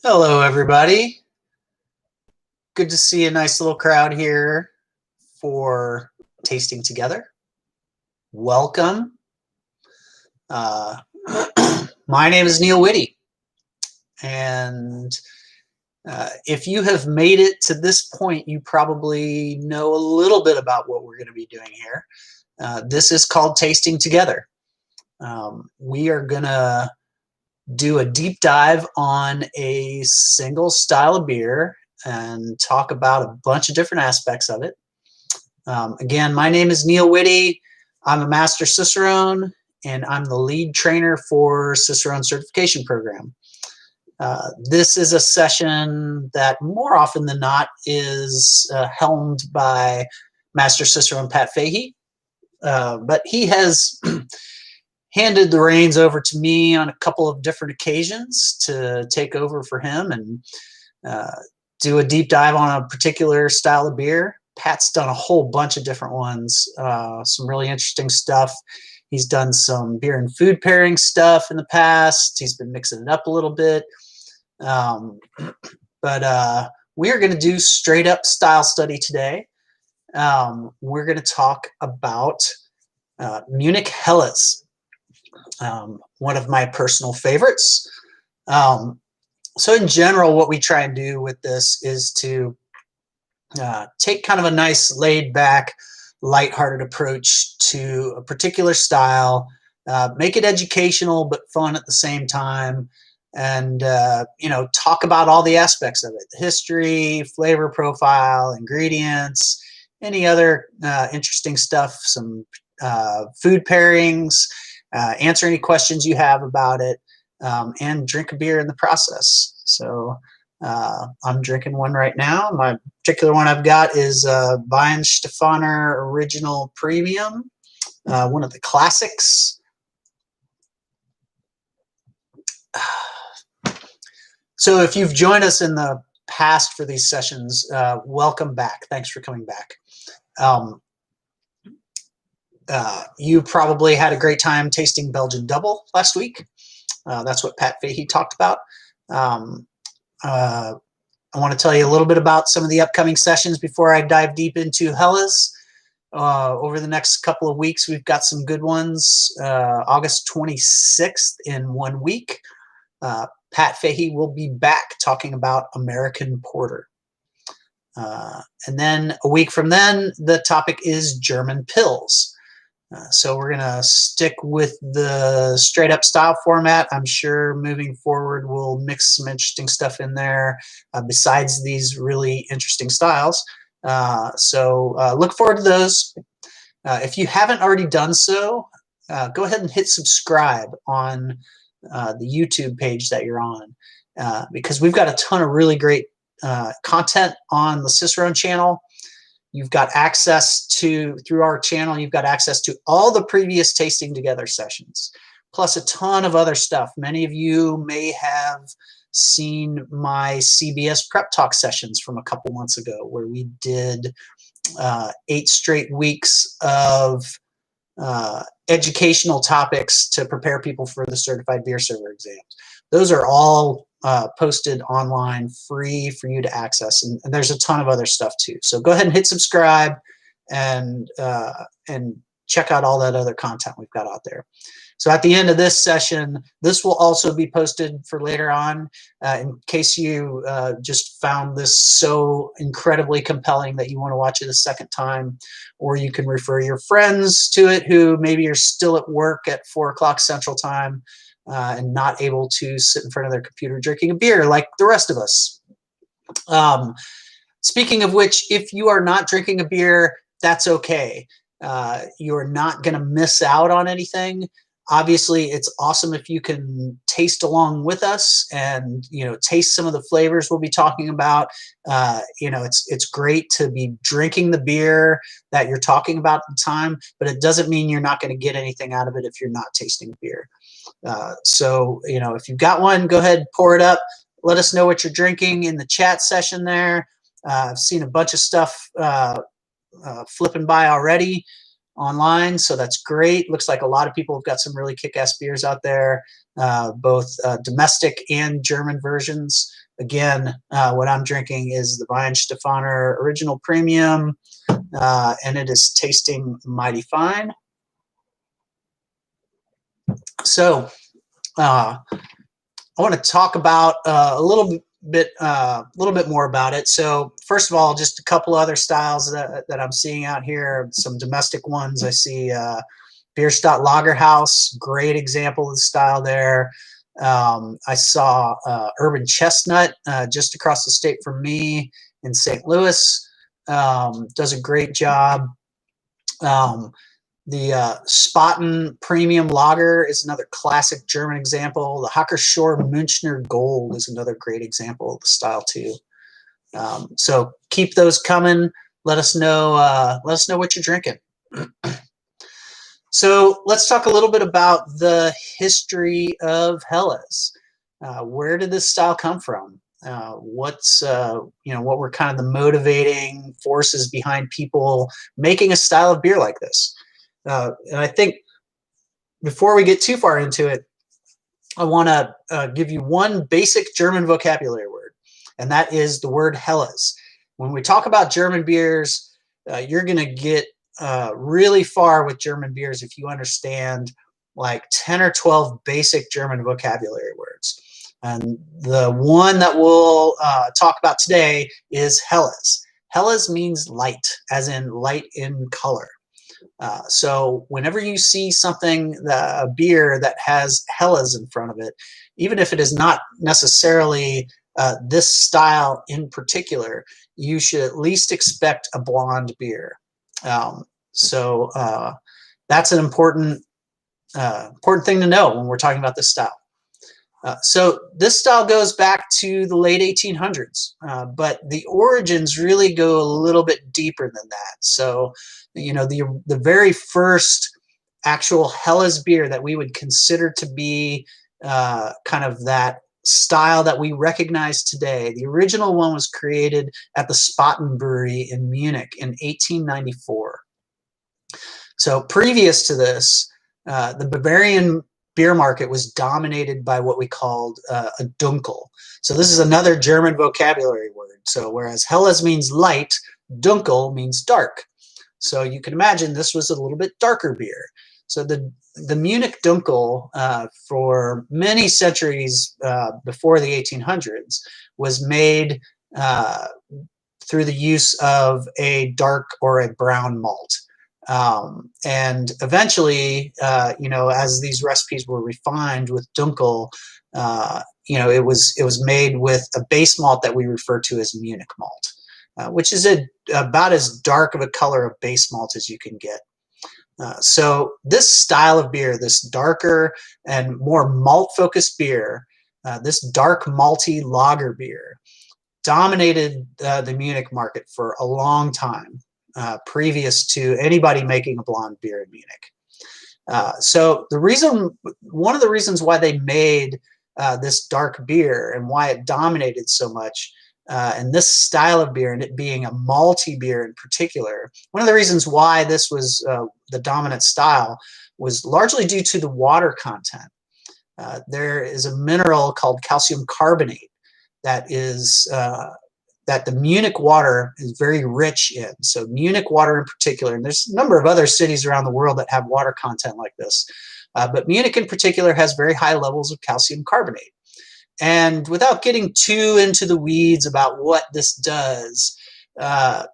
Hello, everybody. Good to see a nice little crowd here for tasting together. Welcome. Uh, my name is Neil Witte, and if you have made it to this point, you probably know a little bit about what we're going to be doing here. This is called Tasting Together. We are going to do a deep dive on a single style of beer and talk about a bunch of different aspects of it. Again, my name is Neil Witte. I'm a Master Cicerone, and I'm the lead trainer for Cicerone Certification Program. This is a session that more often than not is helmed by Master Cicerone Pat Fahey, but he has handed the reins over to me on a couple of different occasions to take over for him and do a deep dive on a particular style of beer. Pat's done a whole bunch of different ones, some really interesting stuff. He's done some beer and food pairing stuff in the past. He's been mixing it up a little bit. But we are going to do straight up style study today. We're going to talk about Munich Helles, one of my personal favorites. So in general, what we try and do with this is to take kind of a nice laid back, lighthearted approach to a particular style, make it educational but fun at the same time, and talk about all the aspects of it: the history, flavor profile, ingredients, any other interesting stuff, some food pairings, answer any questions you have about it, and drink a beer in the process. So I'm drinking one right now. My particular one I've got is Weihenstephaner Original Premium, one of the classics. So if you've joined us in the past for these sessions, welcome back. Thanks for coming back. You probably had a great time tasting Belgian Double last week. That's what Pat Fahey talked about. I want to tell you a little bit about some of the upcoming sessions before I dive deep into Helles. Over the next couple of weeks, we've got some good ones. August 26th in 1 week, Pat Fahey will be back talking about American Porter. And then a week from then, the topic is German Pils. So we're going to stick with the straight up style format. I'm sure moving forward, we'll mix some interesting stuff in there besides these really interesting styles. So look forward to those. If you haven't already done so, go ahead and hit subscribe on the YouTube page that you're on, because we've got a ton of really great content on the Cicerone channel. You've got access to, through our channel, you've got access to all the previous Tasting Together sessions, plus a ton of other stuff. Many of you may have seen my CBS Prep Talk sessions from a couple months ago, where we did 8 straight weeks of educational topics to prepare people for the Certified Beer Server exams. Those are all posted online, free for you to access, and there's a ton of other stuff too. So go ahead and hit subscribe and check out all that other content we've got out there. So at the end of this session, this will also be posted for later on, in case you just found this so incredibly compelling that you want to watch it a second time, or you can refer your friends to it who maybe are still at work at 4 o'clock Central Time and not able to sit in front of their computer drinking a beer like the rest of us. Speaking of which, if you are not drinking a beer, that's okay. You're not going to miss out on anything. Obviously, it's awesome if you can taste along with us and taste some of the flavors we'll be talking about. It's great to be drinking the beer that you're talking about at the time, but it doesn't mean you're not going to get anything out of it if you're not tasting beer. So if you've got one, go ahead and pour it up. Let us know what you're drinking in the chat session there. I've seen a bunch of stuff flipping by already online, so that's great. Looks like a lot of people have got some really kick-ass beers out there, both domestic and German versions. Again, what I'm drinking is the Weihenstephaner Original Premium, and it is tasting mighty fine. So I want to talk about a little bit more about it. So first of all, just a couple other styles that I'm seeing out here. Some domestic ones. I see Bierstadt Lagerhaus, great example of the style there. I saw Urban Chestnut just across the state from me in St. Louis. Does a great job. The Spaten Premium Lager is another classic German example. The Hackerschor Münchner Gold is another great example of the style too. So keep those coming. Let us know what you're drinking. So let's talk a little bit about the history of Helles. Where did this style come from? What were kind of the motivating forces behind people making a style of beer like this? And I think before we get too far into it, I want to give you one basic German vocabulary word, and that is the word Helles. When we talk about German beers, you're going to get really far with German beers if you understand like 10 or 12 basic German vocabulary words. And the one that we'll talk about today is Helles. Helles means light, as in light in color. So whenever you see something, a beer that has Helles in front of it, even if it is not necessarily this style in particular, you should at least expect a blonde beer. So that's an important thing to know when we're talking about this style. So this style goes back to the late 1800s, but the origins really go a little bit deeper than that. So, you know, the very first actual Helles beer that we would consider to be kind of that style that we recognize today, the original one was created at the Spaten Brewery in Munich in 1894. So previous to this, the Bavarian beer market was dominated by what we called a Dunkle. So this is another German vocabulary word. So whereas Helles means light, Dunkle means dark. So you can imagine this was a little bit darker beer. So the Munich Dunkle for many centuries before the 1800s was made through the use of a dark or a brown malt. And eventually, you know, as these recipes were refined with Dunkle, you know, it was made with a base malt that we refer to as Munich malt, which is about as dark of a color of base malt as you can get. So this style of beer, this darker and more malt-focused beer, this dark malty lager beer, dominated the Munich market for a long time. Previous to anybody making a blonde beer in Munich. So one of the reasons why they made this dark beer and why it dominated so much, and this style of beer and it being a malty beer in particular, one of the reasons why this was the dominant style was largely due to the water content. There is a mineral called calcium carbonate that is that the Munich water is very rich in. So Munich water in particular, and there's a number of other cities around the world that have water content like this, but Munich in particular has very high levels of calcium carbonate. And without getting too into the weeds about what this does,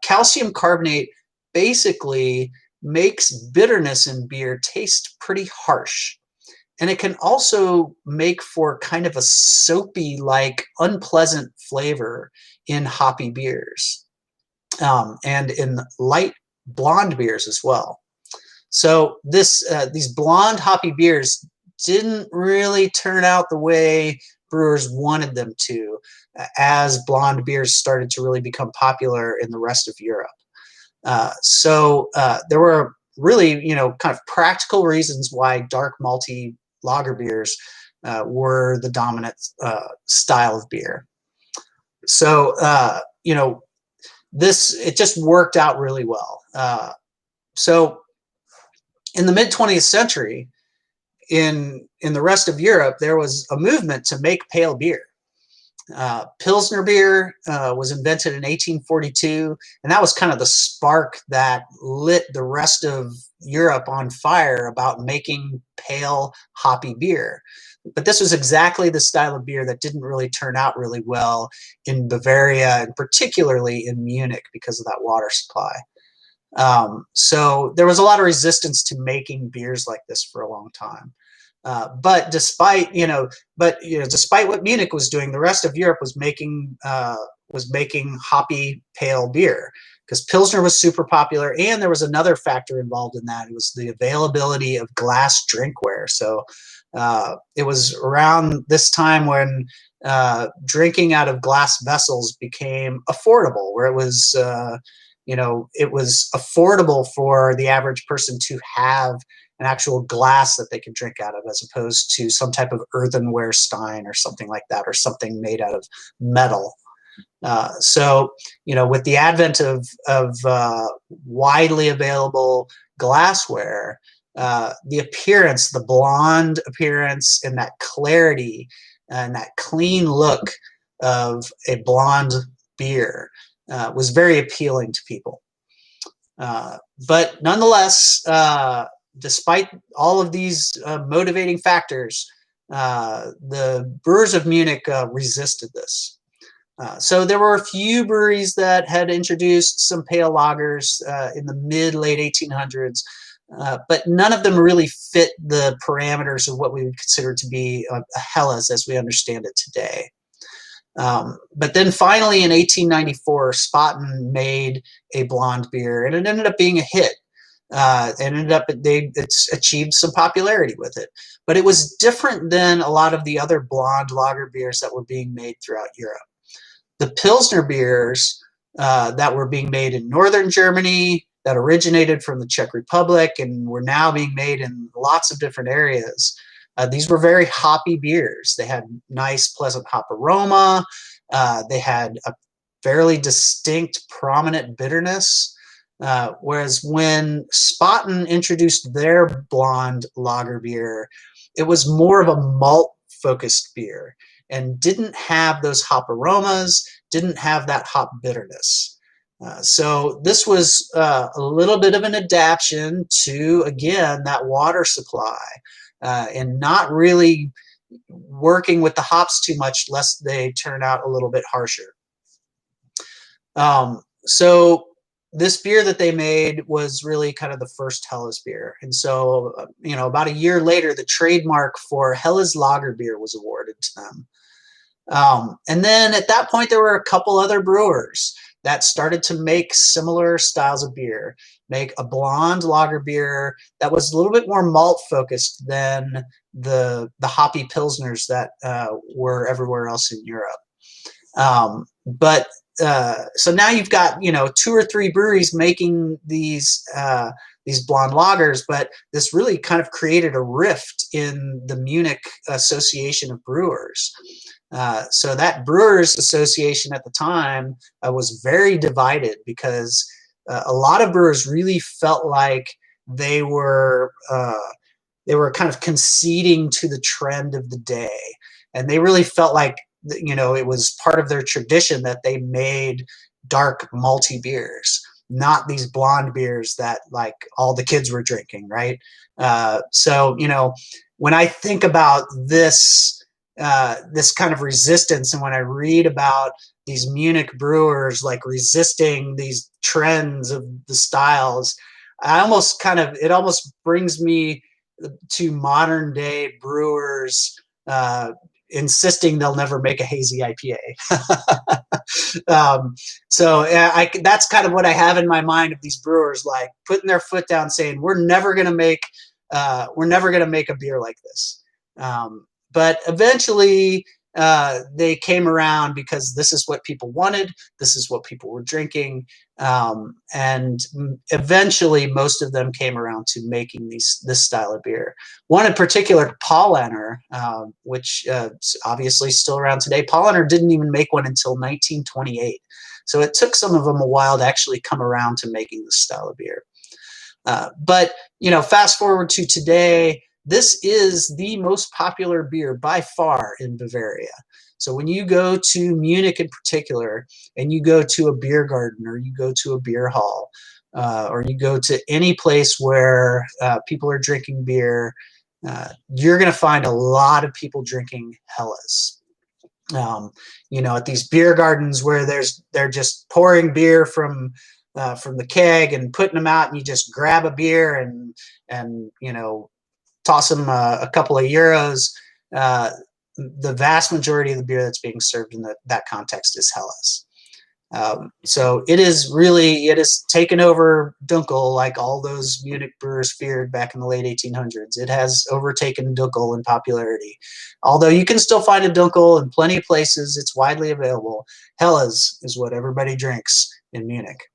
calcium carbonate basically makes bitterness in beer taste pretty harsh. And it can also make for kind of a soapy, unpleasant flavor in hoppy beers, and in light blonde beers as well. So these blonde hoppy beers didn't really turn out the way brewers wanted them to, as blonde beers started to really become popular in the rest of Europe. So there were really, you know, kind of practical reasons why dark malty lager beers were the dominant style of beer. So, you know, it just worked out really well. So in the mid-20th century, in the rest of Europe, there was a movement to make pale beer. Pilsner beer was invented in 1842, and that was kind of the spark that lit the rest of Europe on fire about making pale, hoppy beer. But this was exactly the style of beer that didn't really turn out really well in Bavaria, and particularly in Munich because of that water supply. So there was a lot of resistance to making beers like this for a long time. But despite despite what Munich was doing, the rest of Europe was making hoppy pale beer because Pilsner was super popular, and there was another factor involved in that. It was the availability of glass drinkware. So it was around this time when drinking out of glass vessels became affordable, where it was it was affordable for the average person to have an actual glass that they could drink out of, as opposed to some type of earthenware stein or something like that, or something made out of metal. So, with the advent of widely available glassware, the appearance, the blonde appearance, and that clarity and that clean look of a blonde beer was very appealing to people. But nonetheless, despite all of these motivating factors, the brewers of Munich resisted this. So there were a few breweries that had introduced some pale lagers in the mid-late 1800s, but none of them really fit the parameters of what we would consider to be a Helles as we understand it today. But then finally in 1894, Spaten made a blonde beer, and it ended up being a hit. It's achieved some popularity with it, but it was different than a lot of the other blonde lager beers that were being made throughout Europe. The Pilsner beers that were being made in northern Germany, that originated from the Czech Republic and were now being made in lots of different areas, these were very hoppy beers. They had nice, pleasant hop aroma. They had a fairly distinct, prominent bitterness. Whereas when Spaten introduced their blonde lager beer, it was more of a malt-focused beer and didn't have those hop aromas, didn't have that hop bitterness. So this was a little bit of an adaptation to, again, that water supply and not really working with the hops too much, lest they turn out a little bit harsher. So this beer that they made was really kind of the first Helles beer. And so, about a year later, the trademark for Helles lager beer was awarded to them. And then at that point, there were a couple other brewers that started to make similar styles of beer, make a blonde lager beer that was a little bit more malt focused than the hoppy pilsners that were everywhere else in Europe. So now you've got 2 or 3 breweries making these blonde lagers, but this really kind of created a rift in the Munich Association of Brewers. So that Brewers Association at the time was very divided, because a lot of brewers really felt like they were kind of conceding to the trend of the day, and they really felt like it was part of their tradition that they made dark malty beers, not these blonde beers that like all the kids were drinking, right? So when I think about this kind of resistance, and when I read about these Munich brewers like resisting these trends of the styles, it almost brings me to modern day brewers insisting they'll never make a hazy IPA. That's kind of what I have in my mind of these brewers, like putting their foot down, saying we're never going to make a beer like this. But eventually they came around, because this is what people wanted, this is what people were drinking, and eventually most of them came around to making this style of beer. One in particular, Paulaner, which is obviously still around today. Paulaner didn't even make one until 1928, so it took some of them a while to actually come around to making this style of beer. But fast forward to today, this is the most popular beer by far in Bavaria. So when you go to Munich in particular, and you go to a beer garden, or you go to a beer hall, or you go to any place where people are drinking beer, you're going to find a lot of people drinking Helles. You know, at these beer gardens where they're just pouring beer from the keg and putting them out, and you just grab a beer and you know, toss them a couple of euros. The vast majority of the beer that's being served in that context is Helles. So it has taken over Dunkle like all those Munich brewers feared back in the late 1800s. It has overtaken Dunkle in popularity. Although you can still find a Dunkle in plenty of places, it's widely available. Helles is what everybody drinks in Munich.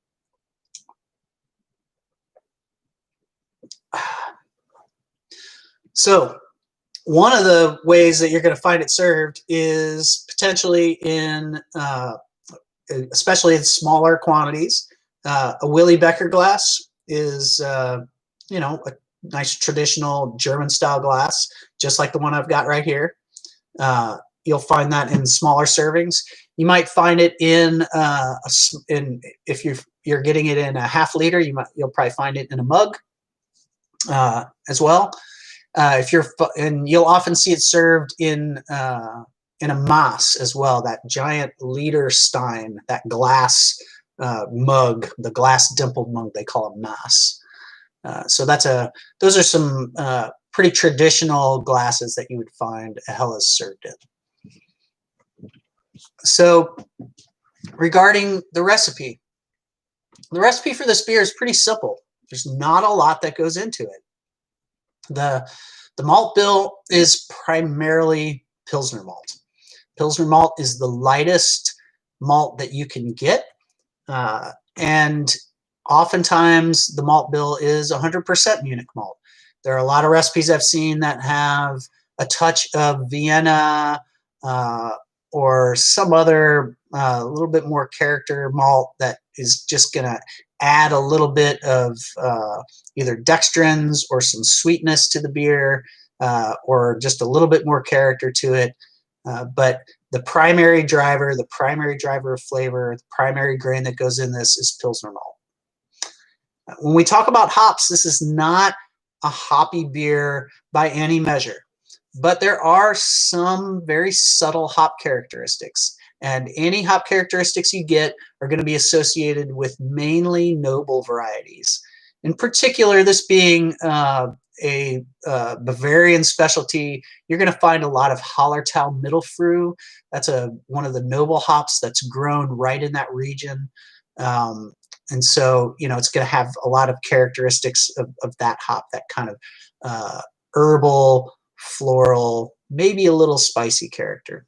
So one of the ways that you're going to find it served is potentially in especially in smaller quantities. A Willy Becher glass is, you know, a nice traditional German style glass, just like the one I've got right here. You'll find that in smaller servings. You might find it in if you're getting it in a half liter, you'll probably find it in a mug as well. And you'll often see it served in a Maß as well, that giant liter stein, that glass mug, the glass dimpled mug, they call a Maß. So those are some pretty traditional glasses that you would find a Helles served in. So regarding the recipe for this beer is pretty simple. There's not a lot that goes into it. The malt bill is primarily Pilsner malt. Pilsner malt is the lightest malt that you can get, and oftentimes the malt bill is 100% Munich malt. There are a lot of recipes I've seen that have a touch of Vienna or some other little bit more character malt that is just going to add a little bit of either dextrins or some sweetness to the beer, or just a little bit more character to it. But the primary driver of flavor, the primary grain that goes in this is Pilsner malt. When we talk about hops, this is not a hoppy beer by any measure, but there are some very subtle hop characteristics. And any hop characteristics you get are going to be associated with mainly noble varieties. In particular, this being a Bavarian specialty, you're going to find a lot of Hallertau Mittelfrüh. That's one of the noble hops that's grown right in that region. And so, you know, it's going to have a lot of characteristics of that hop, that kind of herbal, floral, maybe a little spicy character.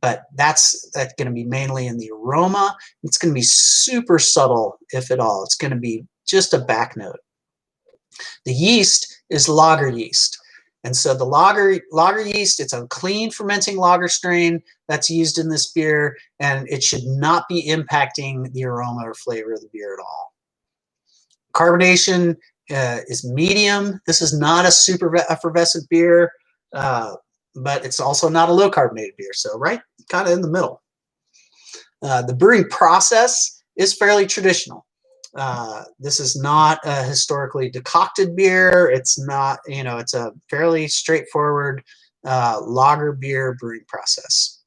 But that's going to be mainly in the aroma. It's going to be super subtle, if at all. It's going to be just a back note. The yeast is lager yeast. And so the lager yeast, it's a clean fermenting lager strain that's used in this beer, and it should not be impacting the aroma or flavor of the beer at all. Carbonation is medium. This is not a super effervescent beer, but it's also not a low carbonated beer, so right kind of in the middle. The brewing process is fairly traditional. This is not a historically decocted beer. It's not, you know, it's a fairly straightforward lager beer brewing process.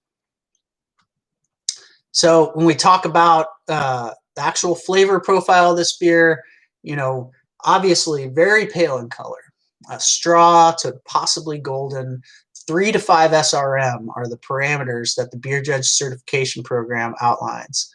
So when we talk about the actual flavor profile of this beer, you know, obviously very pale in color, straw to possibly golden. 3 to 5 SRM are the parameters that the Beer Judge Certification Program outlines.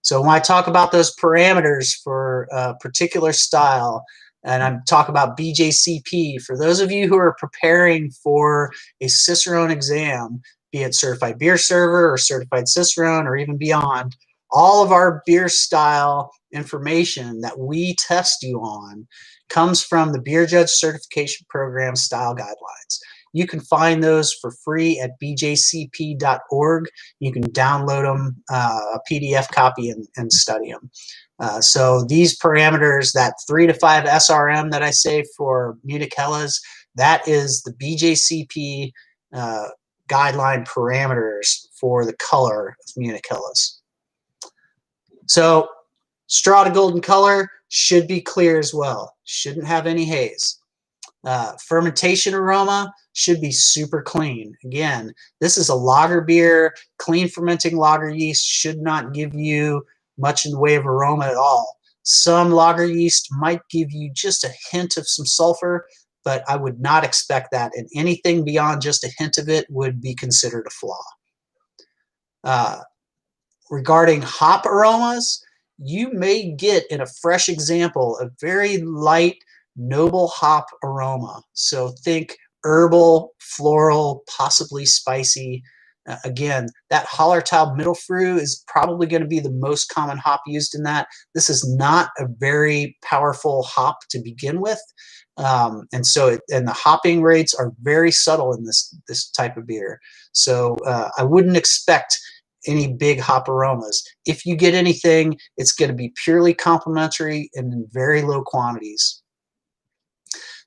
So when I talk about those parameters for a particular style, and I'm talking about BJCP, for those of you who are preparing for a Cicerone exam, be it Certified Beer Server or Certified Cicerone or even beyond, all of our beer style information that we test you on comes from the Beer Judge Certification Program style guidelines. You can find those for free at bjcp.org. You can download them, a PDF copy, and study them. So these parameters, that 3 to 5 SRM that I say for Munich Helles, that is the BJCP guideline parameters for the color of Munich Helles. So straw to golden color should be clear as well. Shouldn't have any haze. Fermentation aroma should be super clean. Again, this is a lager beer. Clean fermenting lager yeast should not give you much in the way of aroma at all. Some lager yeast might give you just a hint of some sulfur, but I would not expect that, and anything beyond just a hint of it would be considered a flaw. Regarding hop aromas, you may get in a fresh example a very light, noble hop aroma. So think herbal, floral, possibly spicy. Again, that Hallertau Mittelfrüh is probably going to be the most common hop used in that. This is not a very powerful hop to begin with. And the hopping rates are very subtle in this type of beer. So I wouldn't expect any big hop aromas. If you get anything, it's going to be purely complementary and in very low quantities.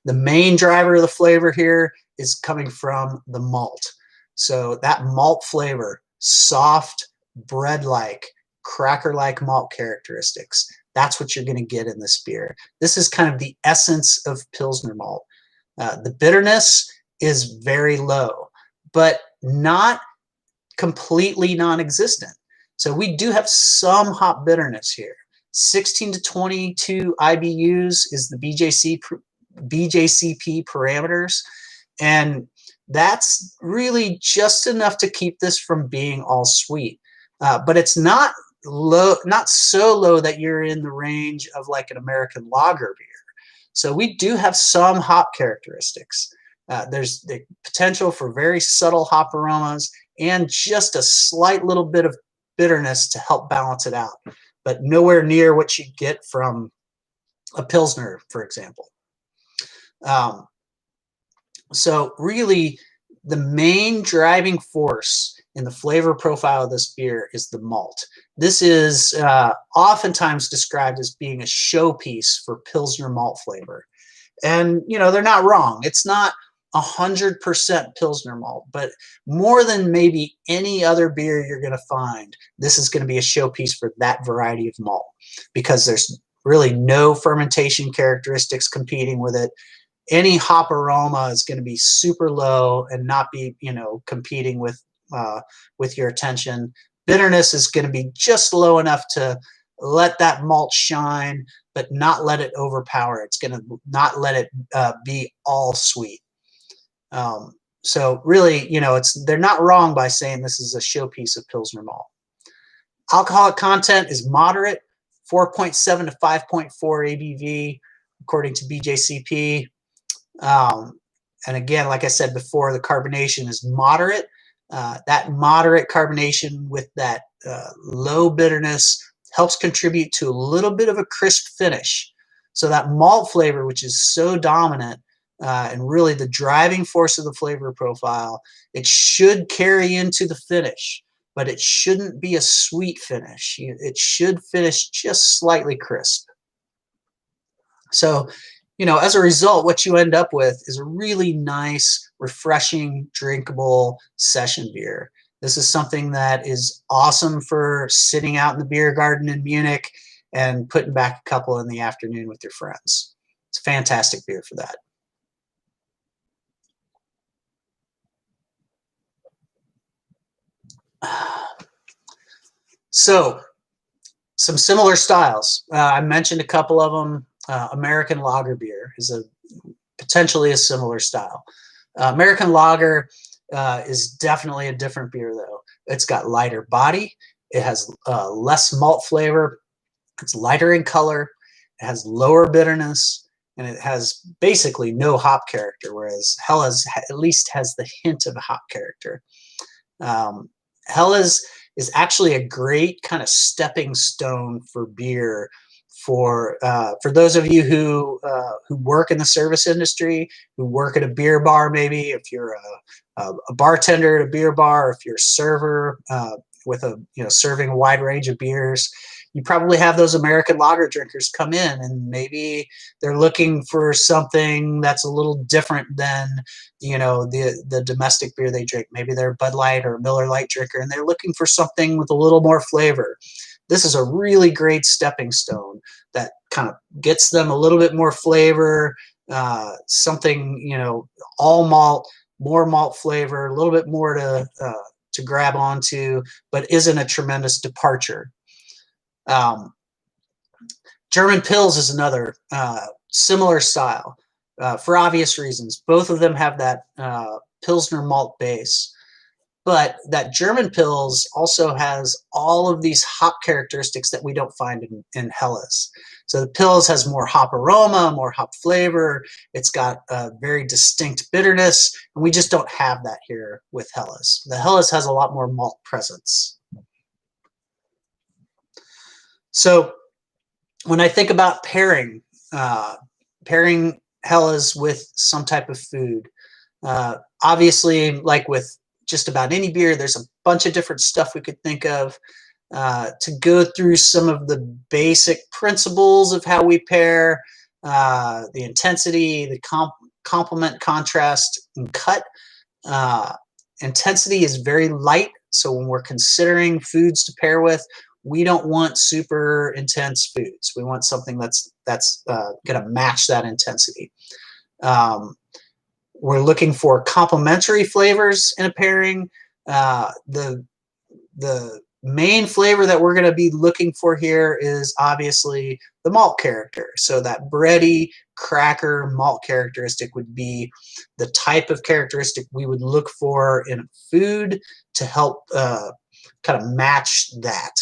The main driver of the flavor here is coming from the malt. So that malt flavor, soft, bread-like, cracker-like malt characteristics, that's what you're going to get in this beer. This is kind of the essence of Pilsner malt. The bitterness is very low, but not completely non-existent. So we do have some hop bitterness here. 16 to 22 IBUs is the BJCP parameters, and that's really just enough to keep this from being all sweet. But it's not low, not so low that you're in the range of like an American lager beer. So we do have some hop characteristics. There's the potential for very subtle hop aromas and just a slight little bit of bitterness to help balance it out, but nowhere near what you get from a Pilsner, for example. So really, the main driving force in the flavor profile of this beer is the malt. This is oftentimes described as being a showpiece for Pilsner malt flavor. And, you know, they're not wrong. It's not 100% Pilsner malt, but more than maybe any other beer you're going to find, this is going to be a showpiece for that variety of malt because there's really no fermentation characteristics competing with it. Any hop aroma is going to be super low and not be, you know, competing with your attention. Bitterness is going to be just low enough to let that malt shine, but not let it overpower. It's going to not let it be all sweet. So really, you know, they're not wrong by saying this is a showpiece of Pilsner malt. Alcoholic content is moderate, 4.7 to 5.4 ABV, according to BJCP. And again, like I said before, the carbonation is moderate. That moderate carbonation with that low bitterness helps contribute to a little bit of a crisp finish. So that malt flavor, which is so dominant and really the driving force of the flavor profile, it should carry into the finish, but it shouldn't be a sweet finish. It should finish just slightly crisp. So, you know, as a result, what you end up with is a really nice, refreshing, drinkable session beer. This is something that is awesome for sitting out in the beer garden in Munich and putting back a couple in the afternoon with your friends. It's a fantastic beer for that. So, some similar styles. I mentioned a couple of them. American lager beer is potentially a similar style. American lager is definitely a different beer, though. It's got lighter body. It has less malt flavor. It's lighter in color. It has lower bitterness, and it has basically no hop character, whereas Helles at least has the hint of a hop character. Helles is actually a great kind of stepping stone for beer for those of you who work in the service industry, who work at a beer bar, maybe if you're a bartender at a beer bar, or if you're a server with a serving a wide range of beers, you probably have those American lager drinkers come in, and maybe they're looking for something that's a little different than the domestic beer they drink. Maybe they're a Bud Light or a Miller Lite drinker, and they're looking for something with a little more flavor. This is a really great stepping stone that kind of gets them a little bit more flavor, something all malt, more malt flavor, a little bit more to grab onto, but isn't a tremendous departure. German Pils is another similar style for obvious reasons. Both of them have that Pilsner malt base, but that German Pils also has all of these hop characteristics that we don't find in Helles. So the Pils has more hop aroma, more hop flavor. It's got a very distinct bitterness, and we just don't have that here with Helles. The Helles has a lot more malt presence. So when I think about pairing Helles with some type of food, obviously, like with just about any beer, there's a bunch of different stuff we could think of. To go through some of the basic principles of how we pair, the intensity, the complement, contrast, and cut. Intensity is very light, so when we're considering foods to pair with, we don't want super intense foods. We want something that's going to match that intensity. We're looking for complementary flavors in a pairing. The main flavor that we're going to be looking for here is obviously the malt character. So that bready, cracker malt characteristic would be the type of characteristic we would look for in a food to help kind of match that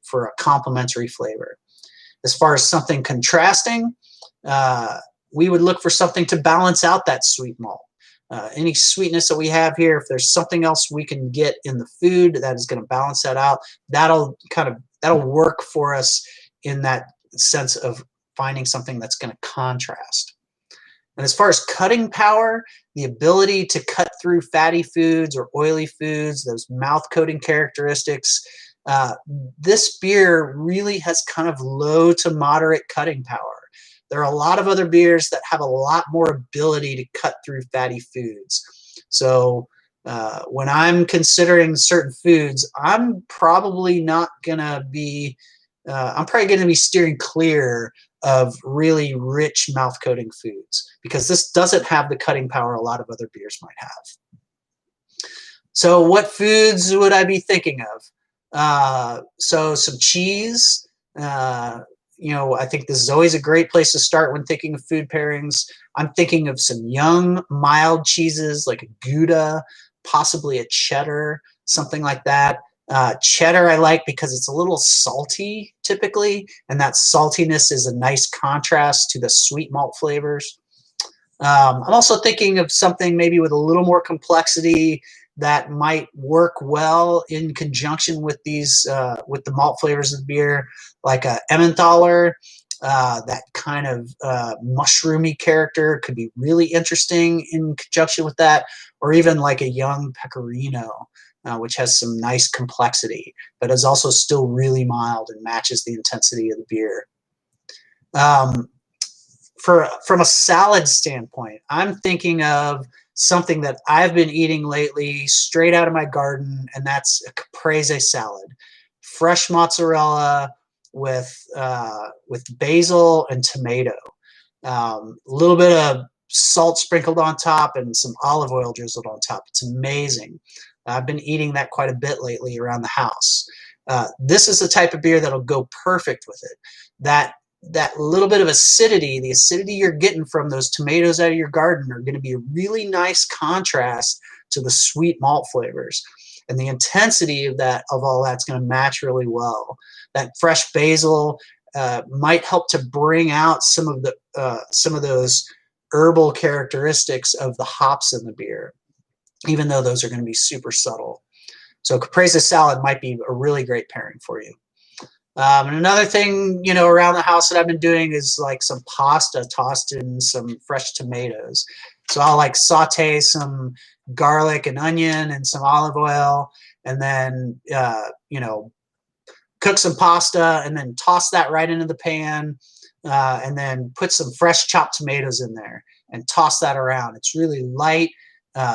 for a complementary flavor. As far as something contrasting, we would look for something to balance out that sweet malt. Any sweetness that we have here, if there's something else we can get in the food that is going to balance that out, that'll work for us in that sense of finding something that's going to contrast. And as far as cutting power, the ability to cut through fatty foods or oily foods, those mouth coating characteristics, this beer really has kind of low to moderate cutting power. There are a lot of other beers that have a lot more ability to cut through fatty foods. So when I'm considering certain foods, I'm probably going to be steering clear of really rich mouth coating foods, because this doesn't have the cutting power a lot of other beers might have. So what foods would I be thinking of? So some cheese. I think this is always a great place to start when thinking of food pairings. I'm thinking of some young, mild cheeses like a Gouda, possibly a cheddar, something like that. Cheddar I like because it's a little salty typically, and that saltiness is a nice contrast to the sweet malt flavors. I'm also thinking of something maybe with a little more complexity that might work well in conjunction with these with the malt flavors of the beer, like a Emmentaler. That kind of mushroomy character could be really interesting in conjunction with that, or even like a young Pecorino, which has some nice complexity, but is also still really mild and matches the intensity of the beer. From a salad standpoint, I'm thinking of something that I've been eating lately straight out of my garden, and that's a caprese salad. Fresh mozzarella with basil and tomato. A little bit of salt sprinkled on top and some olive oil drizzled on top. It's amazing. I've been eating that quite a bit lately around the house. This is the type of beer that'll go perfect with it. That little bit of acidity, the acidity you're getting from those tomatoes out of your garden, are going to be a really nice contrast to the sweet malt flavors. And the intensity of all that's going to match really well. That fresh basil might help to bring out some of those herbal characteristics of the hops in the beer, even though those are going to be super subtle. So caprese salad might be a really great pairing for you. And another thing, around the house that I've been doing is like some pasta tossed in some fresh tomatoes. So I'll like saute some garlic and onion and some olive oil, and then cook some pasta, and then toss that right into the pan, and then put some fresh chopped tomatoes in there and toss that around. It's really light,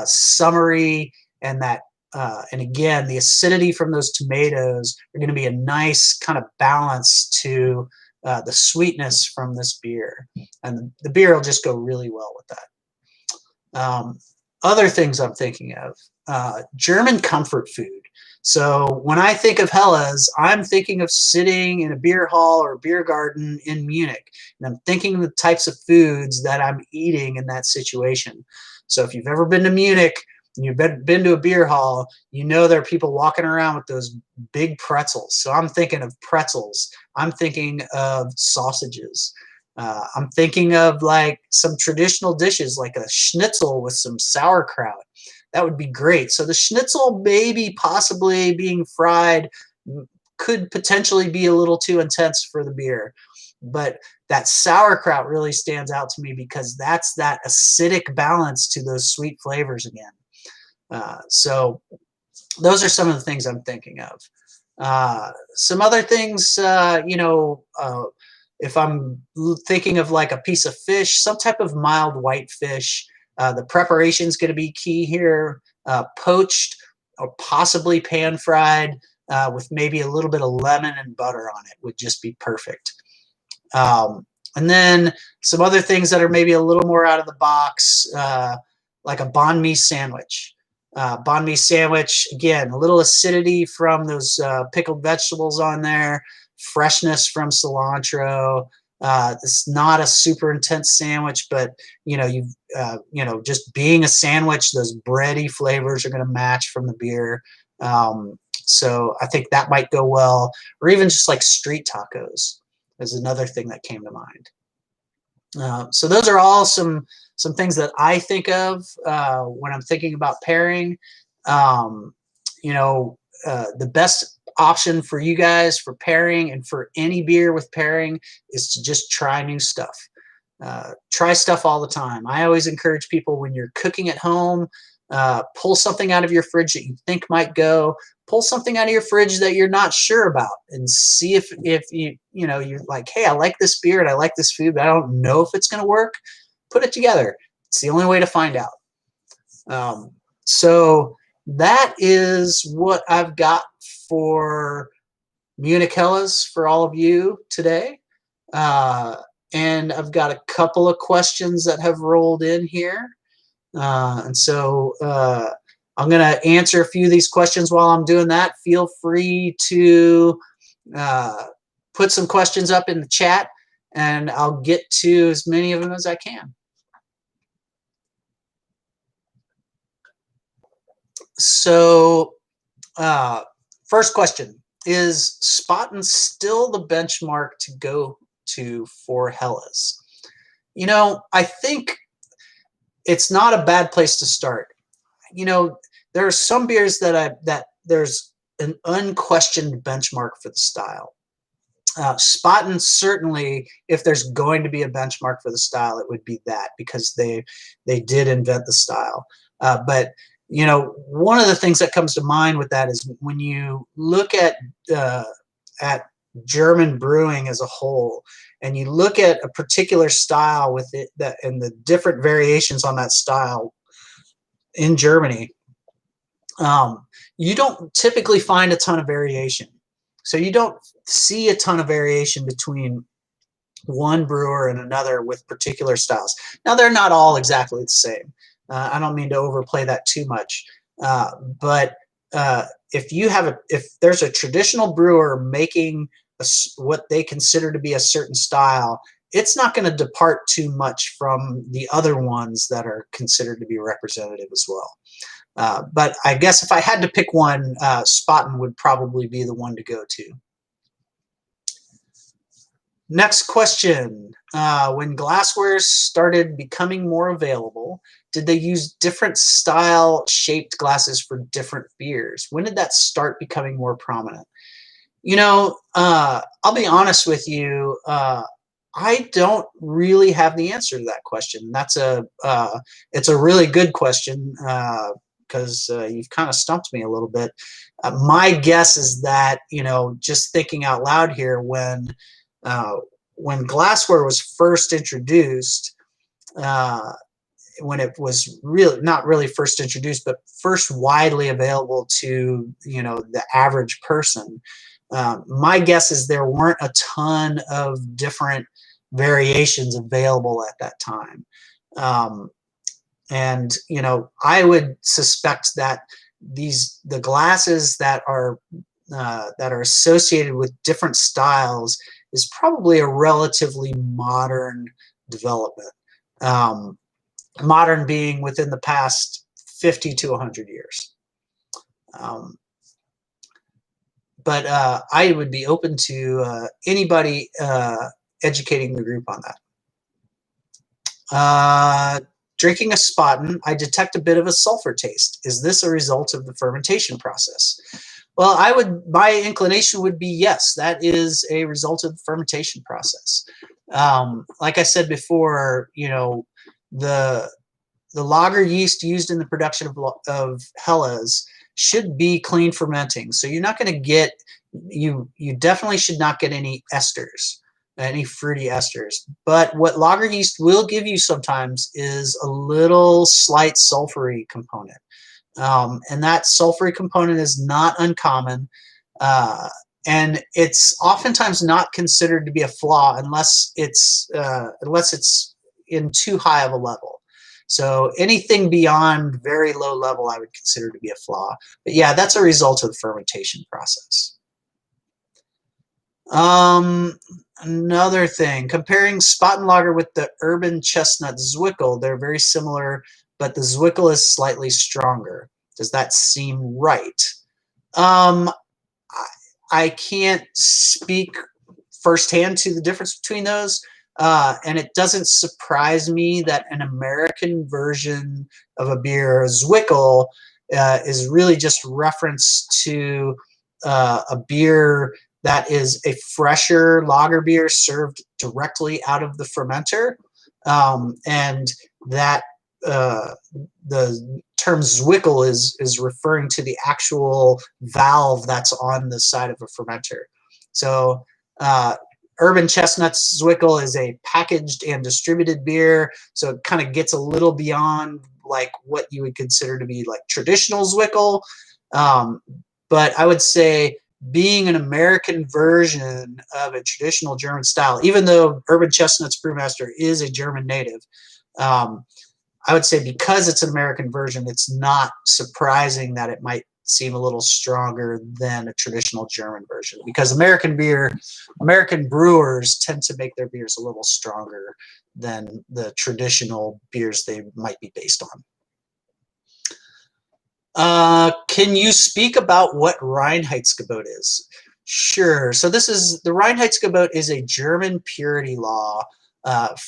summery, and again, the acidity from those tomatoes are going to be a nice kind of balance to the sweetness from this beer, and the beer will just go really well with that. Other things I'm thinking of, German comfort food. So when I think of Helles, I'm thinking of sitting in a beer hall or beer garden in Munich, and I'm thinking of the types of foods that I'm eating in that situation. So if you've ever been to Munich and you've been to a beer hall, you know there are people walking around with those big pretzels. So I'm thinking of pretzels. I'm thinking of sausages. I'm thinking of like some traditional dishes like a schnitzel with some sauerkraut. That would be great. So the schnitzel, maybe possibly being fried, could potentially be a little too intense for the beer. But that sauerkraut really stands out to me because that's that acidic balance to those sweet flavors again. So those are some of the things I'm thinking of. Some other things, if I'm thinking of like a piece of fish, some type of mild white fish, the preparation is going to be key here. Poached or possibly pan fried with maybe a little bit of lemon and butter on it would just be perfect. And then some other things that are maybe a little more out of the box, like a banh mi sandwich. Banh mi sandwich, again, a little acidity from those pickled vegetables on there, freshness from cilantro. It's not a super intense sandwich, but just being a sandwich, those bready flavors are going to match from the beer. So I think that might go well, or even just like street tacos is another thing that came to mind. So those are all some things that I think of when I'm thinking about pairing. The best option for you guys for pairing and for any beer with pairing is to just try new stuff. Try stuff all the time. I always encourage people when you're cooking at home, pull something out of your fridge that you think might go. Pull something out of your fridge that you're not sure about, and see if you're like, hey, I like this beer and I like this food, but I don't know if it's going to work. Put it together. It's the only way to find out. So that is what I've got for Munich Helles for all of you today. And I've got a couple of questions that have rolled in here. And so I'm going to answer a few of these questions while I'm doing that. Feel free to put some questions up in the chat, and I'll get to as many of them as I can. So first question, is Spaten still the benchmark to go to for Helles? I think it's not a bad place to start. There are some beers that there's an unquestioned benchmark for the style. Spaten, certainly, if there's going to be a benchmark for the style, it would be that, because they did invent the style. But one of the things that comes to mind with that is when you look at German brewing as a whole, and you look at a particular style with it and the different variations on that style in Germany, you don't typically find a ton of variation. So you don't see a ton of variation between one brewer and another with particular styles. Now, they're not all exactly the same. I don't mean to overplay that too much, but if there's a traditional brewer making what they consider to be a certain style, it's not going to depart too much from the other ones that are considered to be representative as well. But I guess if I had to pick one, Spaten would probably be the one to go to. Next question. When glassware started becoming more available, did they use different style shaped glasses for different beers? When did that start becoming more prominent? I'll be honest with you. I don't really have the answer to that question. It's a really good question because you've kind of stumped me a little bit. My guess is that, just thinking out loud here, when glassware was first introduced, when it was really not really first introduced, but first widely available to the average person, my guess is there weren't a ton of different variations available at that time. And I would suspect that the glasses that are associated with different styles is probably a relatively modern development. Modern being within the past 50 to 100 years. But I would be open to anybody educating the group on that. Drinking a Spaten, I detect a bit of a sulfur taste. Is this a result of the fermentation process? Well, my inclination would be yes, that is a result of the fermentation process. Like I said before, the lager yeast used in the production of Helles should be clean fermenting. So you're not going to get, you definitely should not get any esters, any fruity esters. But what lager yeast will give you sometimes is a little slight sulfury component. And that sulfury component is not uncommon. And it's oftentimes not considered to be a flaw unless it's in too high of a level. So anything beyond very low level I would consider to be a flaw. But yeah, that's a result of the fermentation process. Another thing, comparing Spaten lager with the urban chestnutzwickle, they're very similar, but the Zwickle is slightly stronger. Does that seem right? I can't speak firsthand to the difference between those. And it doesn't surprise me that an American version of a beer, a Zwickle, is really just reference to a beer that is a fresher lager beer served directly out of the fermenter, and that the term Zwickle is referring to the actual valve that's on the side of a fermenter. So Urban Chestnutzwickle is a packaged and distributed beer, so it kind of gets a little beyond like what you would consider to be like traditional Zwickle. But I would say being an American version of a traditional German style, even though Urban Chestnut's brewmaster is a German native, I would say because it's an American version, it's not surprising that it might seem a little stronger than a traditional German version, because American brewers tend to make their beers a little stronger than the traditional beers they might be based on. Can you speak about what Reinheitsgebot is? Sure. So the Reinheitsgebot is a German purity law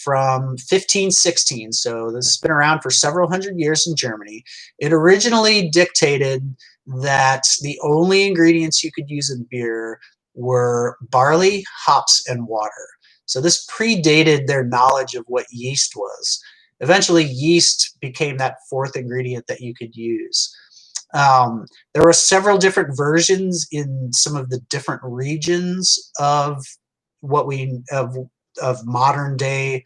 from 1516. So this has been around for several hundred years in Germany. It originally dictated that the only ingredients you could use in beer were barley, hops, and water. So this predated their knowledge of what yeast was. Eventually, yeast became that fourth ingredient that you could use. There were several different versions in some of the different regions of of modern day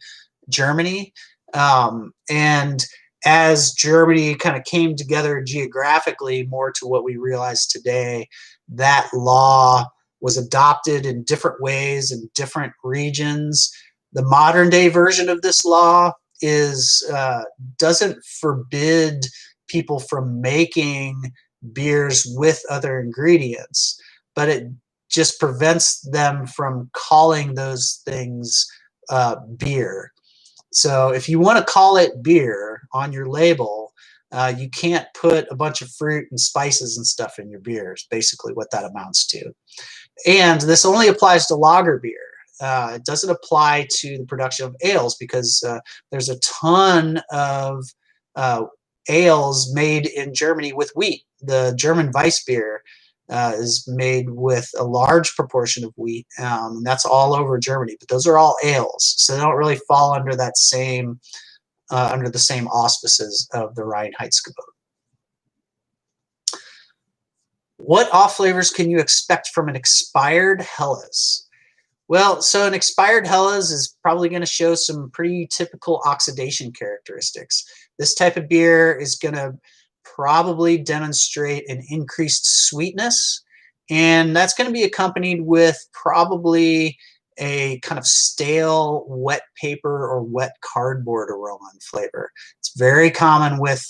Germany, and as Germany kind of came together geographically more to what we realize today, that law was adopted in different ways in different regions. The modern day version of this law doesn't forbid people from making beers with other ingredients, but it just prevents them from calling those things beer. So if you want to call it beer on your label, you can't put a bunch of fruit and spices and stuff in your beer, is basically what that amounts to. And this only applies to lager beer. It doesn't apply to the production of ales, because there's a ton of ales made in Germany with wheat. The German Weissbier is made with a large proportion of wheat. And that's all over Germany, but those are all ales, so they don't really fall under under the same auspices of the Reinheitsgebot. What off flavors can you expect from an expired Helles? Well, so an expired Helles is probably going to show some pretty typical oxidation characteristics. This type of beer is going to probably demonstrate an increased sweetness, and that's going to be accompanied with probably a kind of stale wet paper or wet cardboard aroma and flavor. It's very common with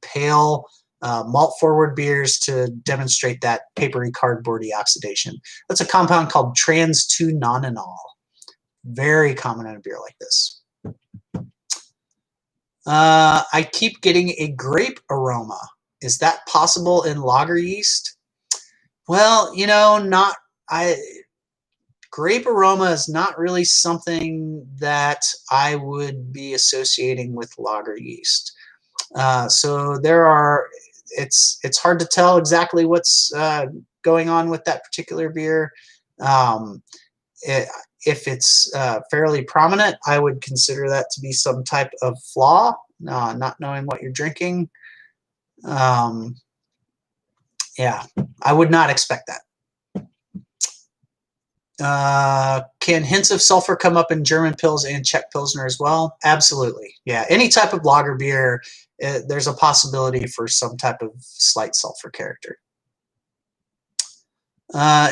pale malt forward beers to demonstrate that papery cardboardy oxidation. That's a compound called trans-2-nonenal. Very common in a beer like this. I keep getting a grape aroma. Is that possible in lager yeast? Well, you know, grape aroma is not really something that I would be associating with lager yeast. So it's hard to tell exactly what's going on with that particular beer. If it's fairly prominent, I would consider that to be some type of flaw, not knowing what you're drinking. Yeah, I would not expect that. Can hints of sulfur come up in German Pils and Czech Pilsner as well? Absolutely. Yeah, any type of lager beer, there's a possibility for some type of slight sulfur character.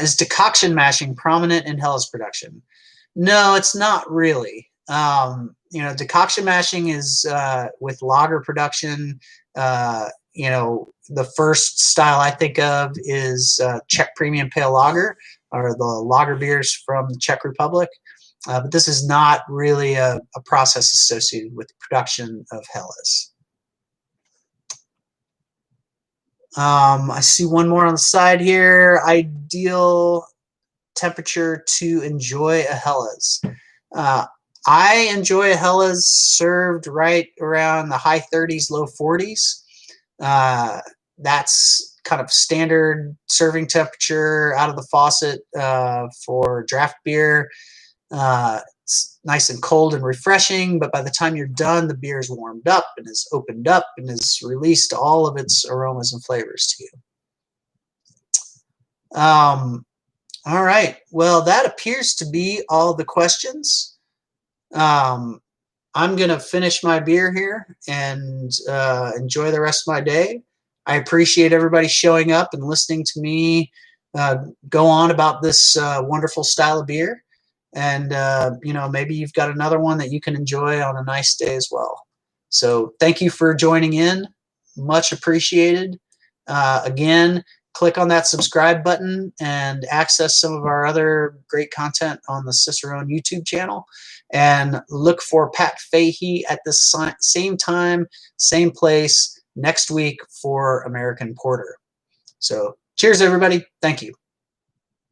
Is decoction mashing prominent in Helles production? No, it's not really. You know, decoction mashing is with lager production. You know, the first style I think of is Czech Premium Pale Lager, or the lager beers from the Czech Republic. But this is not really a process associated with the production of Helles. I see one more on the side here. Ideal temperature to enjoy a Helles. I enjoy a Helles served right around the high 30s, low 40s. That's kind of standard serving temperature out of the faucet for draft beer. It's nice and cold and refreshing, but by the time you're done, the beer is warmed up and is opened up and has released all of its aromas and flavors to you. All right, well, that appears to be all the questions. I'm going to finish my beer here and enjoy the rest of my day. I appreciate everybody showing up and listening to me go on about this wonderful style of beer. And, you know, maybe you've got another one that you can enjoy on a nice day as well. So thank you for joining in. Much appreciated. Again, click on that subscribe button and access some of our other great content on the Cicerone YouTube channel. And look for Pat Fahey at the same time, same place next week for American Porter. So cheers, everybody. Thank you.